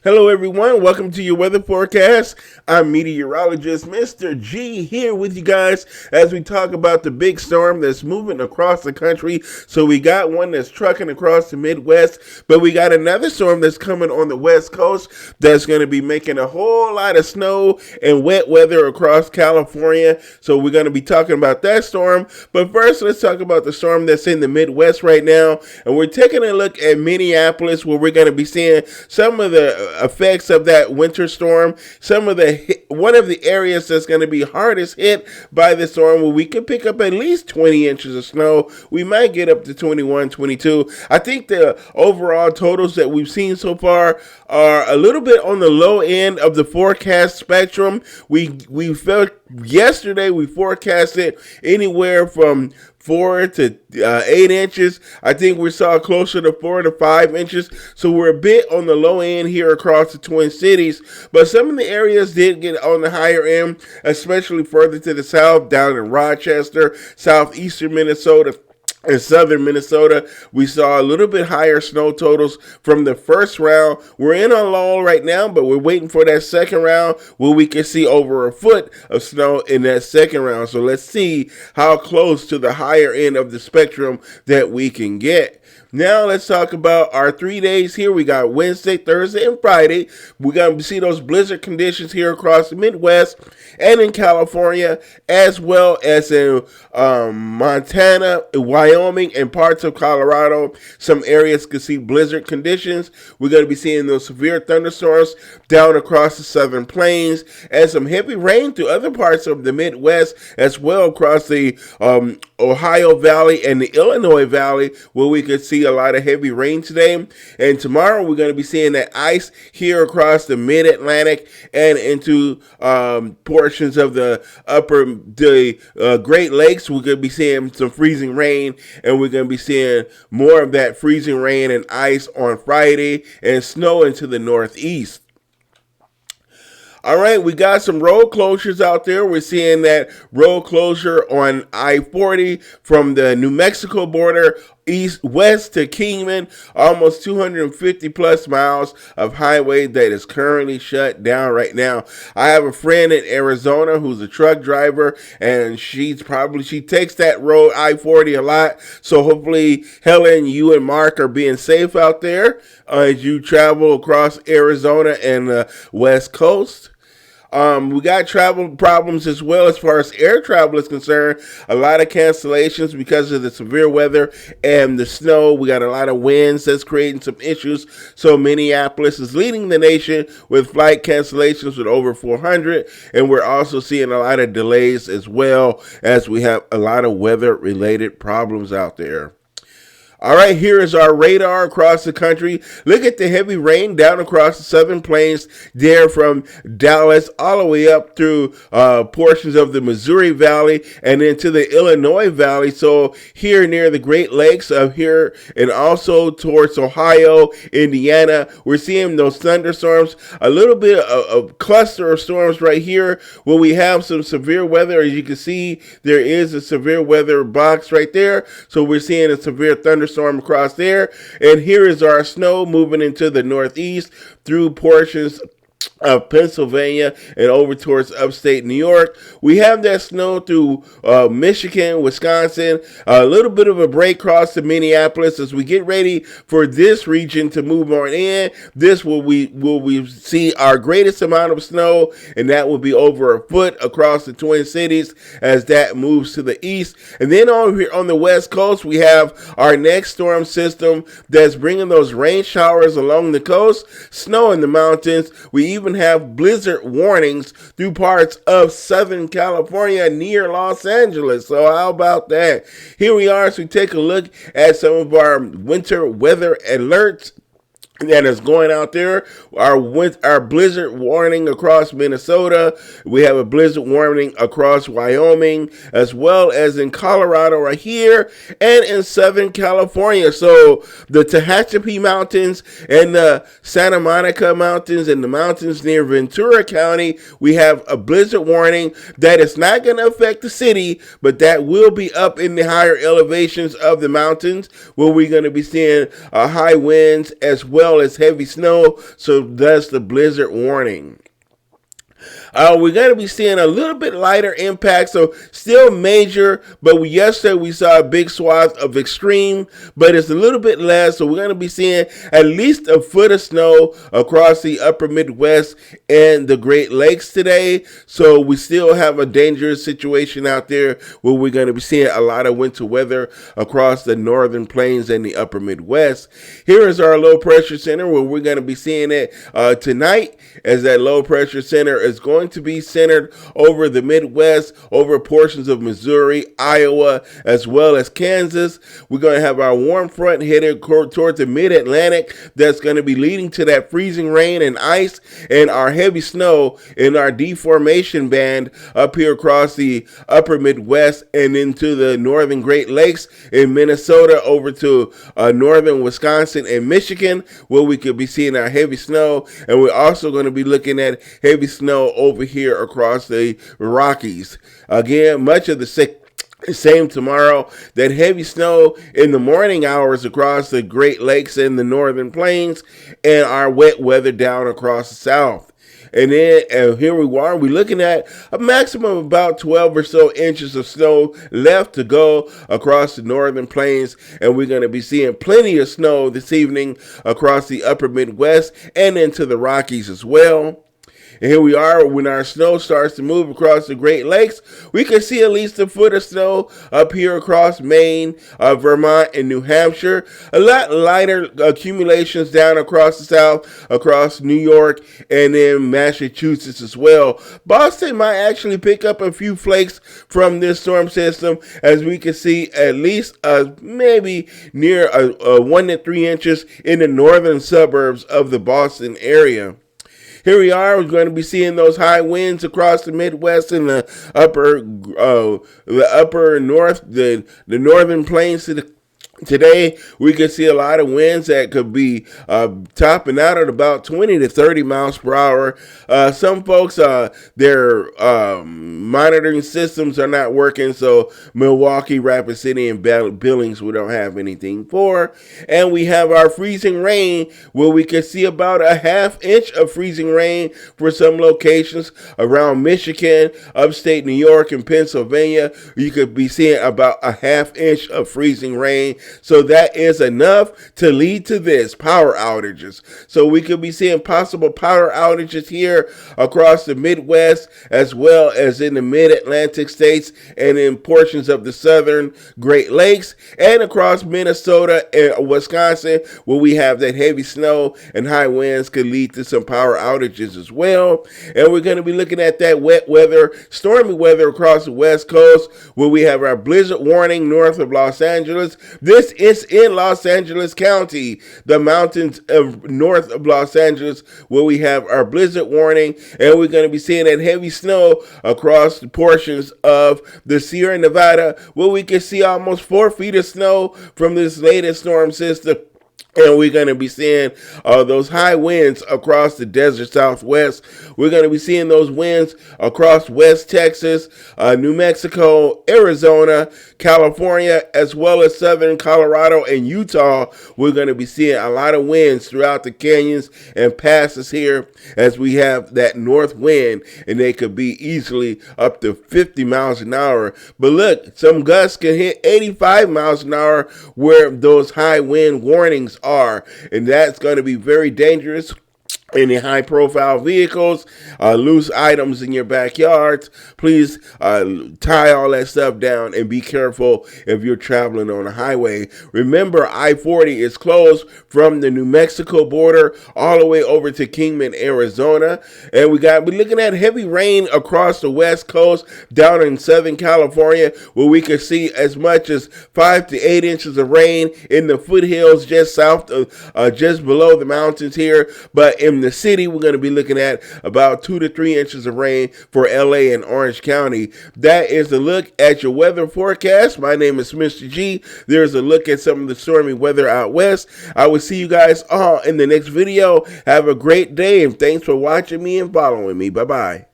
Hello, everyone. Welcome to your weather forecast. I'm meteorologist Mr. G here with you guys as we talk about the big storm that's moving across the country. So we got one that's trucking across the Midwest, but we got another storm that's coming on the West Coast that's going to be making a whole lot of snow and wet weather across California. So we're going to be talking about that storm. But first, let's talk about the storm that's in the Midwest right now. And we're taking a look at Minneapolis, where we're going to be seeing some of the effects of that winter storm. One of the areas that's going to be hardest hit by the storm, where we could pick up at least 20 inches of snow. We might get up to 21, 22. I think the overall totals that we've seen so far are a little bit on the low end of the forecast spectrum. We felt yesterday we forecasted anywhere from 4 to 8 inches. I think we saw closer to 4 to 5 inches. So we're a bit on the low end here across the Twin Cities. But some of the areas did get on the higher end, especially further to the south, down in Rochester, southeastern Minnesota. In southern Minnesota, we saw a little bit higher snow totals from the first round. We're in a lull right now, but we're waiting for that second round where we can see over a foot of snow in that second round. So let's see how close to the higher end of the spectrum that we can get. Now let's talk about our 3 days here. We got Wednesday, Thursday, and Friday. We're going to see those blizzard conditions here across the Midwest and in California, as well as in Montana, Wyoming, and parts of Colorado. Some areas could see blizzard conditions. We're going to be seeing those severe thunderstorms down across the southern plains and some heavy rain through other parts of the Midwest, as well across the Ohio Valley and the Illinois Valley, where we could see a lot of heavy rain today. And tomorrow we're going to be seeing that ice here across the mid-Atlantic and into portions of the Great Lakes. We're going to be seeing some freezing rain, and we're going to be seeing more of that freezing rain and ice on Friday and snow into the northeast. All right, we got some road closures out there. We're seeing that road closure on I-40 from the New Mexico border west to Kingman, almost 250 plus miles of highway that is currently shut down right now. I have a friend in Arizona who's a truck driver, and she takes that road I-40 a lot. So hopefully, Helen, you and Mark are being safe out there as you travel across Arizona and the West Coast. We got travel problems as well as far as air travel is concerned. A lot of cancellations because of the severe weather and the snow. We got a lot of winds that's creating some issues. So Minneapolis is leading the nation with flight cancellations with over 400. And we're also seeing a lot of delays as well as we have a lot of weather-related problems out there. All right, here is our radar across the country. Look at the heavy rain down across the southern plains there from Dallas all the way up through portions of the Missouri Valley and into the Illinois Valley. So here near the Great Lakes up here and also towards Ohio, Indiana, we're seeing those thunderstorms. A little bit of a cluster of storms right here where we have some severe weather. As you can see, there is a severe weather box right there. So we're seeing a severe thunderstorm across there, and here is our snow moving into the northeast through portions of Pennsylvania and over towards upstate New York. We have that snow through Michigan, Wisconsin, a little bit of a break across to Minneapolis as we get ready for this region to move on in. This will we see our greatest amount of snow, and that will be over a foot across the Twin Cities as that moves to the east. And then on here on the West Coast, we have our next storm system that's bringing those rain showers along the coast, snow in the mountains. We even have blizzard warnings through parts of Southern California near Los Angeles. So how about that? Here we are as we take a look at some of our winter weather alerts that is going out there. Our blizzard warning across Minnesota. We have a blizzard warning across Wyoming, as well as in Colorado right here, and in Southern California. So the Tehachapi Mountains and the Santa Monica Mountains and the mountains near Ventura County, we have a blizzard warning that is not going to affect the city, but that will be up in the higher elevations of the mountains, where we're going to be seeing high winds as well well as heavy snow, so thus the blizzard warning. We're going to be seeing a little bit lighter impact, so still major, but yesterday we saw a big swath of extreme, but it's a little bit less, so we're going to be seeing at least a foot of snow across the upper Midwest and the Great Lakes today, so we still have a dangerous situation out there where we're going to be seeing a lot of winter weather across the northern plains and the upper Midwest. Here is our low pressure center where we're going to be seeing it tonight, as that low pressure center is going to be centered over the Midwest, over portions of Missouri, Iowa, as well as Kansas. We're going to have our warm front headed towards the mid-Atlantic that's going to be leading to that freezing rain and ice, and our heavy snow in our deformation band up here across the upper Midwest and into the northern Great Lakes in Minnesota over to northern Wisconsin and Michigan, where we could be seeing our heavy snow. And we're also going to be looking at heavy snow over here across the Rockies. Again, much of the same tomorrow. That heavy snow in the morning hours across the Great Lakes and the northern plains, and our wet weather down across the south. And then here we are, we're looking at a maximum of about 12 or so inches of snow left to go across the northern plains. And we're going to be seeing plenty of snow this evening across the upper Midwest and into the Rockies as well. And here we are, when our snow starts to move across the Great Lakes, we can see at least a foot of snow up here across Maine, Vermont, and New Hampshire. A lot lighter accumulations down across the south, across New York, and then Massachusetts as well. Boston might actually pick up a few flakes from this storm system, as we can see at least maybe near 1 to 3 inches in the northern suburbs of the Boston area. Here we are. We're going to be seeing those high winds across the Midwest and the upper north, the northern plains today. We could see a lot of winds that could be topping out at about 20 to 30 miles per hour. Some folks, their monitoring systems are not working, so Milwaukee, Rapid City, and Billings we don't have anything for. And we have our freezing rain, where we can see about a ½ inch of freezing rain for some locations around Michigan, upstate New York, and Pennsylvania. You could be seeing about a ½ inch of freezing rain. So that is enough to lead to this, power outages. So we could be seeing possible power outages here across the Midwest, as well as in the mid-Atlantic states and in portions of the southern Great Lakes, and across Minnesota and Wisconsin, where we have that heavy snow and high winds could lead to some power outages as well. And we're going to be looking at that wet weather, stormy weather across the West Coast, where we have our blizzard warning north of Los Angeles. This is in Los Angeles County, the mountains of north of Los Angeles, where we have our blizzard warning, and we're going to be seeing that heavy snow across the portions of the Sierra Nevada, where we can see almost 4 feet of snow from this latest storm system. And we're going to be seeing those high winds across the desert Southwest. We're going to be seeing those winds across West Texas, New Mexico, Arizona, California, as well as southern Colorado and Utah. We're going to be seeing a lot of winds throughout the canyons and passes here, as we have that north wind, and they could be easily up to 50 miles an hour. But look, some gusts can hit 85 miles an hour where those high wind warnings are, and that's going to be very dangerous. Any high-profile vehicles, loose items in your backyards, please tie all that stuff down and be careful if you're traveling on a highway. Remember, I-40 is closed from the New Mexico border all the way over to Kingman, Arizona. And we're looking at heavy rain across the West Coast, down in Southern California, where we could see as much as 5 to 8 inches of rain in the foothills just south of, just below the mountains here. But in the city, we're going to be looking at about 2 to 3 inches of rain for LA and Orange County. That is a look at your weather forecast. My name is Mr. G. There's a look at some of the stormy weather out west. I will see you guys all in the next video. Have a great day, and thanks for watching me and following me. Bye-bye.